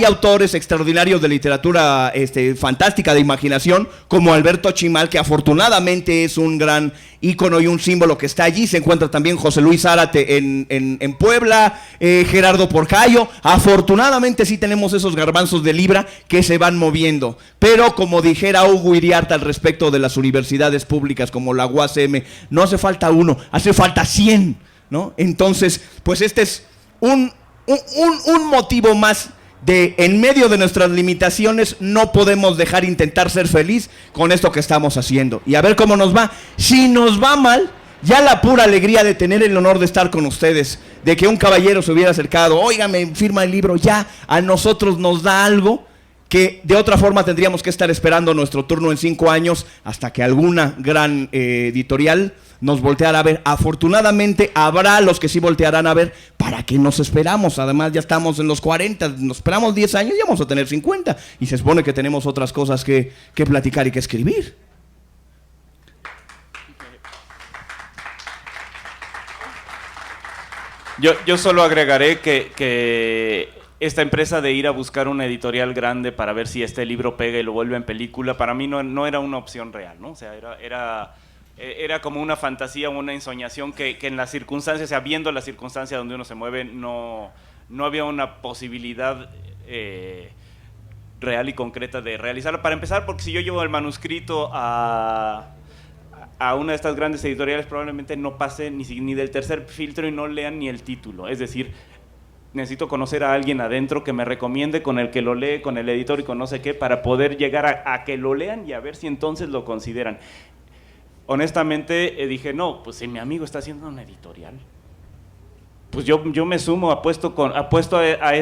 autores extraordinarios de literatura fantástica, de imaginación, como Alberto Chimal, que afortunadamente es un gran ícono y un símbolo que está allí. Se encuentra también José Luis Zárate en Puebla, Gerardo Porcayo. Afortunadamente sí tenemos esos garbanzos de libra que se van moviendo. Pero como dijera Hugo Iriarte al respecto de las universidades públicas como la UASM, no hace falta uno, hace falta 100, ¿no? Entonces, pues este es un motivo más de, en medio de nuestras limitaciones, no podemos dejar intentar ser feliz con esto que estamos haciendo. Y a ver cómo nos va. Si nos va mal, ya la pura alegría de tener el honor de estar con ustedes, de que un caballero se hubiera acercado, óigame, firma el libro, ya a nosotros nos da algo que de otra forma tendríamos que estar esperando nuestro turno en 5 años hasta que alguna gran editorial nos volteará a ver. Afortunadamente habrá los que sí voltearán a ver. ¿Para qué nos esperamos? Además ya estamos en los 40, nos esperamos 10 años y vamos a tener 50. Y se supone que tenemos otras cosas que platicar y que escribir. Yo solo agregaré que esta empresa de ir a buscar una editorial grande para ver si este libro pega y lo vuelve en película, para mí no era una opción real, ¿no? O sea, era como una fantasía, una ensoñación que en las circunstancias, o sea, viendo las circunstancias donde uno se mueve, no había una posibilidad real y concreta de realizarlo. Para empezar, porque si yo llevo el manuscrito a una de estas grandes editoriales, probablemente no pase ni del tercer filtro y no lean ni el título. Es decir, necesito conocer a alguien adentro que me recomiende, con el que lo lee, con el editor y con no sé qué, para poder llegar a que lo lean y a ver si entonces lo consideran. Honestamente dije, no, pues si mi amigo está haciendo una editorial, pues yo me sumo, apuesto a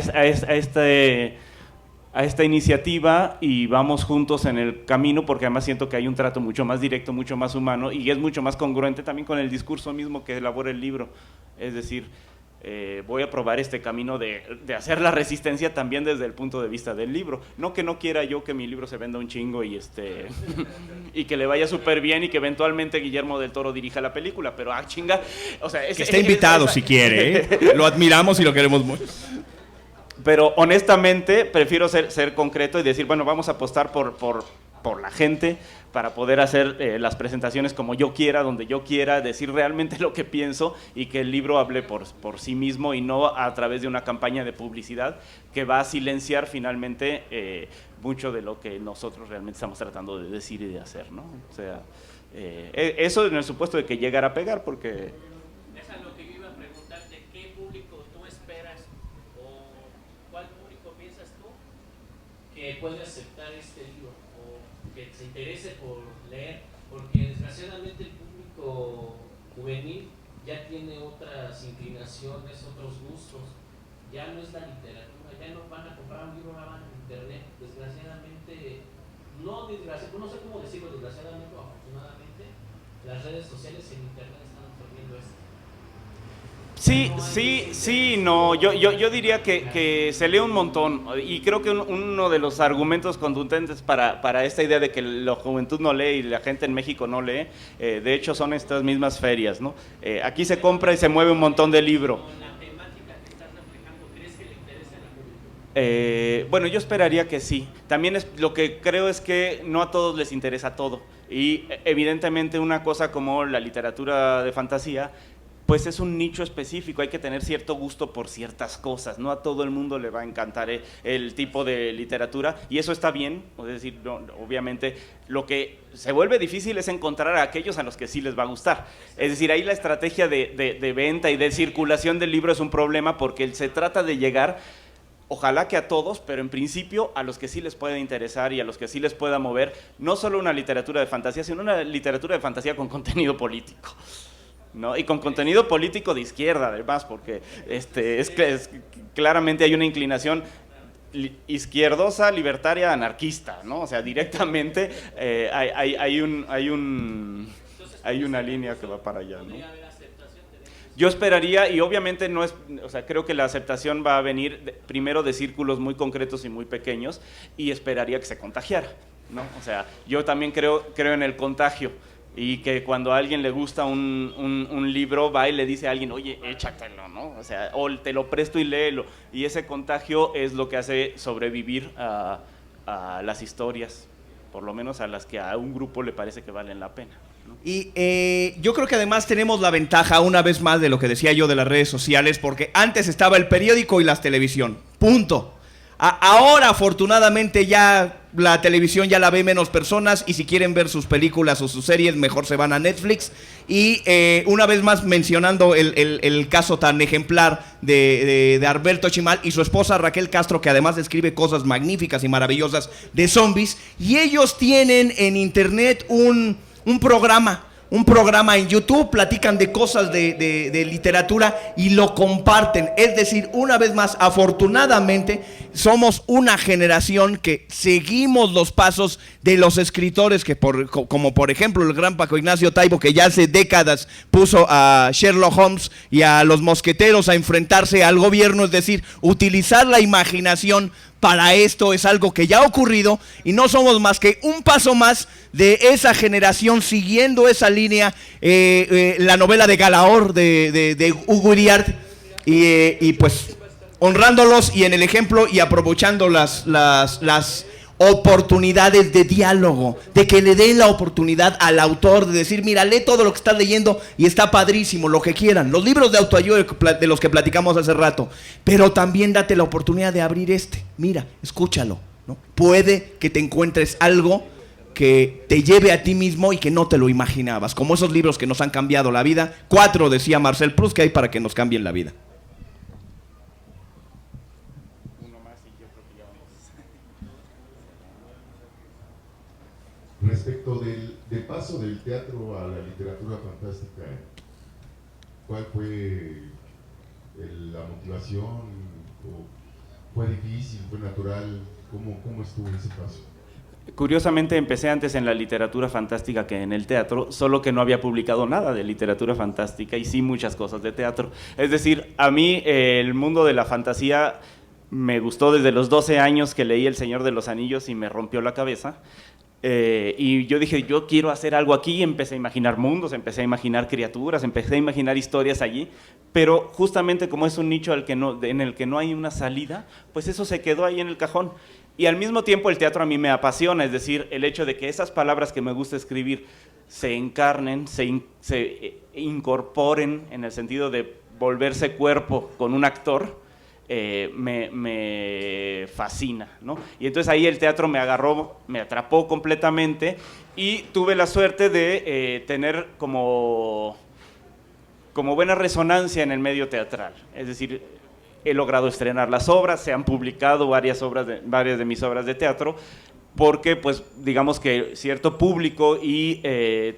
esta iniciativa y vamos juntos en el camino, porque además siento que hay un trato mucho más directo, mucho más humano y es mucho más congruente también con el discurso mismo que elabora el libro. Es decir, voy a probar este camino de hacer la resistencia también desde el punto de vista del libro. No que no quiera yo que mi libro se venda un chingo y y que le vaya súper bien y que eventualmente Guillermo del Toro dirija la película, pero chinga, o sea, que esté invitado si quiere, lo admiramos y lo queremos mucho. Pero honestamente prefiero ser concreto y decir, bueno, vamos a apostar por por la gente, para poder hacer las presentaciones como yo quiera, donde yo quiera, decir realmente lo que pienso y que el libro hable por sí mismo y no a través de una campaña de publicidad que va a silenciar finalmente mucho de lo que nosotros realmente estamos tratando de decir y de hacer, ¿no? O sea, eso en el supuesto de que llegara a pegar, porque... Es a lo que yo iba a preguntarte, ¿qué público tú esperas o cuál público piensas tú que puede aceptar este libro o que se interese por leer? Porque desgraciadamente el público juvenil ya tiene otras inclinaciones, otros gustos, ya no es la literatura, ya no van a comprar un libro, ahora van a internet, desgraciadamente, no sé cómo decirlo, desgraciadamente o afortunadamente, las redes sociales en internet están absorbiendo esto. Sí, no, yo diría que se lee un montón y creo que uno de los argumentos contundentes para esta idea de que la juventud no lee y la gente en México no lee, de hecho son estas mismas ferias, ¿no? Aquí se compra y se mueve un montón de libro. Bueno, yo esperaría que sí. También lo que creo es que no a todos les interesa todo y evidentemente una cosa como la literatura de fantasía pues es un nicho específico, hay que tener cierto gusto por ciertas cosas, no a todo el mundo le va a encantar el tipo de literatura y eso está bien, es decir, no, obviamente lo que se vuelve difícil es encontrar a aquellos a los que sí les va a gustar, es decir, ahí la estrategia de venta y de circulación del libro es un problema porque se trata de llegar, ojalá que a todos, pero en principio a los que sí les puede interesar y a los que sí les pueda mover, no solo una literatura de fantasía, sino una literatura de fantasía con contenido político. ¿No? Y con contenido político de izquierda, además, porque claramente hay una inclinación izquierdosa, libertaria, anarquista, ¿no? O sea, directamente hay una línea que va para allá, ¿no? Yo esperaría, y obviamente no es, o sea, creo que la aceptación va a venir primero de círculos muy concretos y muy pequeños, y esperaría que se contagiara, ¿no? O sea, yo también creo en el contagio. Y que cuando a alguien le gusta un libro, va y le dice a alguien, oye, échatelo, ¿no? O sea, o te lo presto y léelo. Y ese contagio es lo que hace sobrevivir a las historias, por lo menos a las que a un grupo le parece que valen la pena, ¿no? Y yo creo que además tenemos la ventaja, una vez más, de lo que decía yo de las redes sociales, porque antes estaba el periódico y la televisión, punto. Ahora, afortunadamente, ya la televisión ya la ve menos personas y si quieren ver sus películas o sus series, mejor se van a Netflix. Y una vez más, mencionando el caso tan ejemplar de Alberto Chimal y su esposa Raquel Castro, que además escribe cosas magníficas y maravillosas de zombies, y ellos tienen en internet un programa en YouTube, platican de cosas de literatura y lo comparten. Es decir, una vez más, afortunadamente, somos una generación que seguimos los pasos de los escritores como por ejemplo el gran Paco Ignacio Taibo, que ya hace décadas puso a Sherlock Holmes y a los mosqueteros a enfrentarse al gobierno, es decir, utilizar la imaginación para esto es algo que ya ha ocurrido y no somos más que un paso más de esa generación siguiendo esa línea, la novela de Galaor de Hugo Iriart y pues honrándolos y en el ejemplo y aprovechando las oportunidades de diálogo, de que le den la oportunidad al autor de decir, mira, lee todo lo que estás leyendo y está padrísimo, lo que quieran, los libros de autoayuda de los que platicamos hace rato, pero también date la oportunidad de abrir mira, escúchalo, ¿no? Puede que te encuentres algo que te lleve a ti mismo y que no te lo imaginabas, como esos libros que nos han cambiado la vida. 4, decía Marcel Proust, que hay para que nos cambien la vida. Respecto del paso del teatro a la literatura fantástica, ¿cuál fue la motivación? ¿Fue difícil? ¿Fue natural? ¿Cómo estuvo ese paso? Curiosamente empecé antes en la literatura fantástica que en el teatro, solo que no había publicado nada de literatura fantástica y sí muchas cosas de teatro. Es decir, a mí el mundo de la fantasía me gustó desde los 12 años que leí El Señor de los Anillos y me rompió la cabeza. Y yo dije, yo quiero hacer algo aquí, empecé a imaginar mundos, empecé a imaginar criaturas, empecé a imaginar historias allí, pero justamente como es un nicho en el que no hay una salida, pues eso se quedó ahí en el cajón. Y al mismo tiempo el teatro a mí me apasiona, es decir, el hecho de que esas palabras que me gusta escribir se encarnen, se incorporen en el sentido de volverse cuerpo con un actor, me fascina, ¿no? Y entonces ahí el teatro me agarró, me atrapó completamente y tuve la suerte de tener como buena resonancia en el medio teatral, es decir, he logrado estrenar las obras, se han publicado varias de mis obras de teatro, porque pues digamos que cierto público y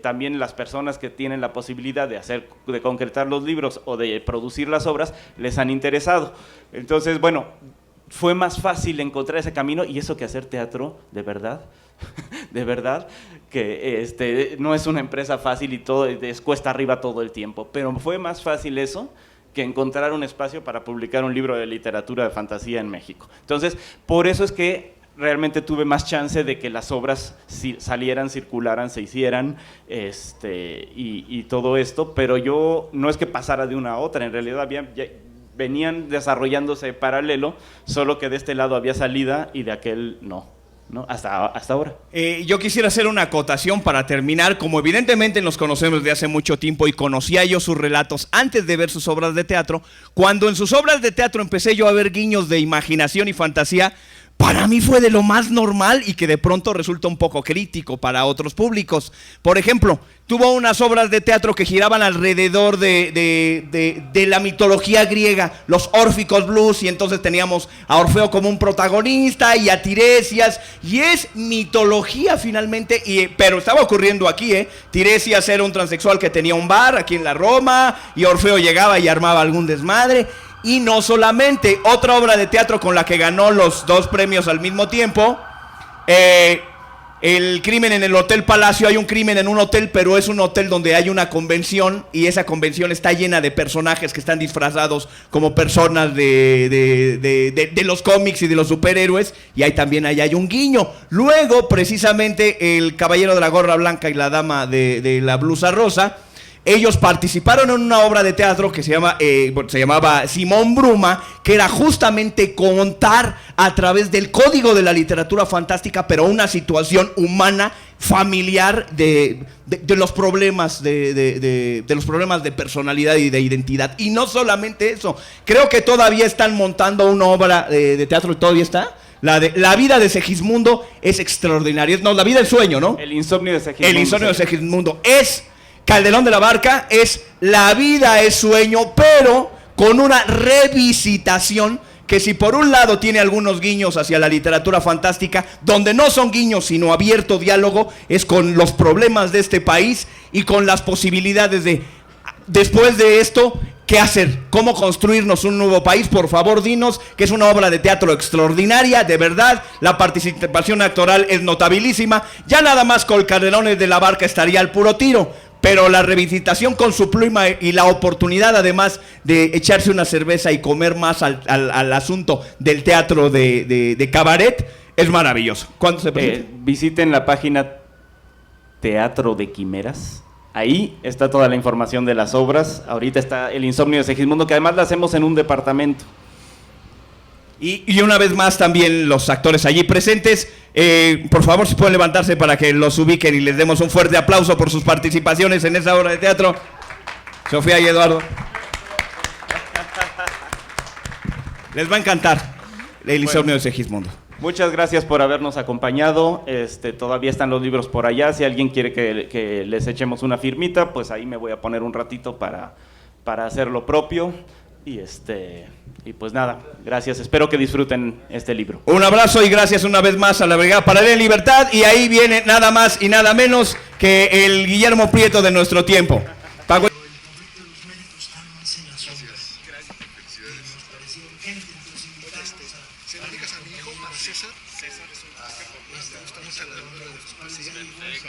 también las personas que tienen la posibilidad de concretar los libros o de producir las obras les han interesado. Entonces, bueno, fue más fácil encontrar ese camino, y eso que hacer teatro, de verdad, de verdad, que no es una empresa fácil y todo es cuesta arriba todo el tiempo, pero fue más fácil eso que encontrar un espacio para publicar un libro de literatura de fantasía en México. Entonces, por eso es que realmente tuve más chance de que las obras salieran, circularan, se hicieran, y todo esto, pero yo no es que pasara de una a otra, en realidad venían desarrollándose paralelo, solo que de este lado había salida y de aquel no. Hasta ahora. Yo quisiera hacer una acotación para terminar. Como evidentemente nos conocemos desde hace mucho tiempo y conocía yo sus relatos antes de ver sus obras de teatro, cuando en sus obras de teatro empecé yo a ver guiños de imaginación y fantasía, para mí fue de lo más normal y que de pronto resulta un poco crítico para otros públicos. Por ejemplo, tuvo unas obras de teatro que giraban alrededor de la mitología griega, los Órficos Blues, y entonces teníamos a Orfeo como un protagonista y a Tiresias, y es mitología finalmente, pero estaba ocurriendo aquí, Tiresias era un transexual que tenía un bar aquí en la Roma, y Orfeo llegaba y armaba algún desmadre. Y no solamente, otra obra de teatro con la que ganó los 2 premios al mismo tiempo, El crimen en el Hotel Palacio. Hay un crimen en un hotel, pero es un hotel donde hay una convención, y esa convención está llena de personajes que están disfrazados como personas de los cómics y de los superhéroes, y ahí también hay un guiño. Luego, precisamente, el caballero de la gorra blanca y la dama de la blusa rosa, ellos participaron en una obra de teatro que se llamaba Simón Bruma, que era justamente contar a través del código de la literatura fantástica, pero una situación humana, familiar, de los problemas de los problemas de personalidad y de identidad. Y no solamente eso, creo que todavía están montando una obra de teatro, todavía está. La vida de Segismundo es extraordinaria. No, la vida del sueño, ¿no? El insomnio de Segismundo. El insomnio de Segismundo es Calderón de la Barca, es La vida es sueño, pero con una revisitación que, si por un lado tiene algunos guiños hacia la literatura fantástica, donde no son guiños sino abierto diálogo, es con los problemas de este país y con las posibilidades de, después de esto, ¿qué hacer? ¿Cómo construirnos un nuevo país? Por favor, dinos, que es una obra de teatro extraordinaria, de verdad. La participación actoral es notabilísima. Ya nada más con Calderón de la Barca estaría al puro tiro, pero la revisitación con su pluma y la oportunidad, además de echarse una cerveza y comer más al asunto del teatro de cabaret, es maravilloso. ¿Cuándo se presenta? Visiten la página Teatro de Quimeras. Ahí está toda la información de las obras. Ahorita está El insomnio de Segismundo, que además la hacemos en un departamento. Y una vez más también los actores allí presentes, por favor, si pueden levantarse para que los ubiquen y les demos un fuerte aplauso por sus participaciones en esa obra de teatro. Sofía y Eduardo. Les va a encantar El insomnio de Segismundo. Muchas gracias por habernos acompañado. Todavía están los libros por allá. Si alguien quiere que les echemos una firmita, pues ahí me voy a poner un ratito para hacer lo propio. Y pues nada, gracias. Espero que disfruten este libro. Un abrazo y gracias una vez más a la Brigada Paralela en Libertad. Y ahí viene nada más y nada menos que el Guillermo Prieto de nuestro tiempo. Pago. ¿Se lo dedicas a mi hijo, para César? César es un... Estamos hablando de los pacientes,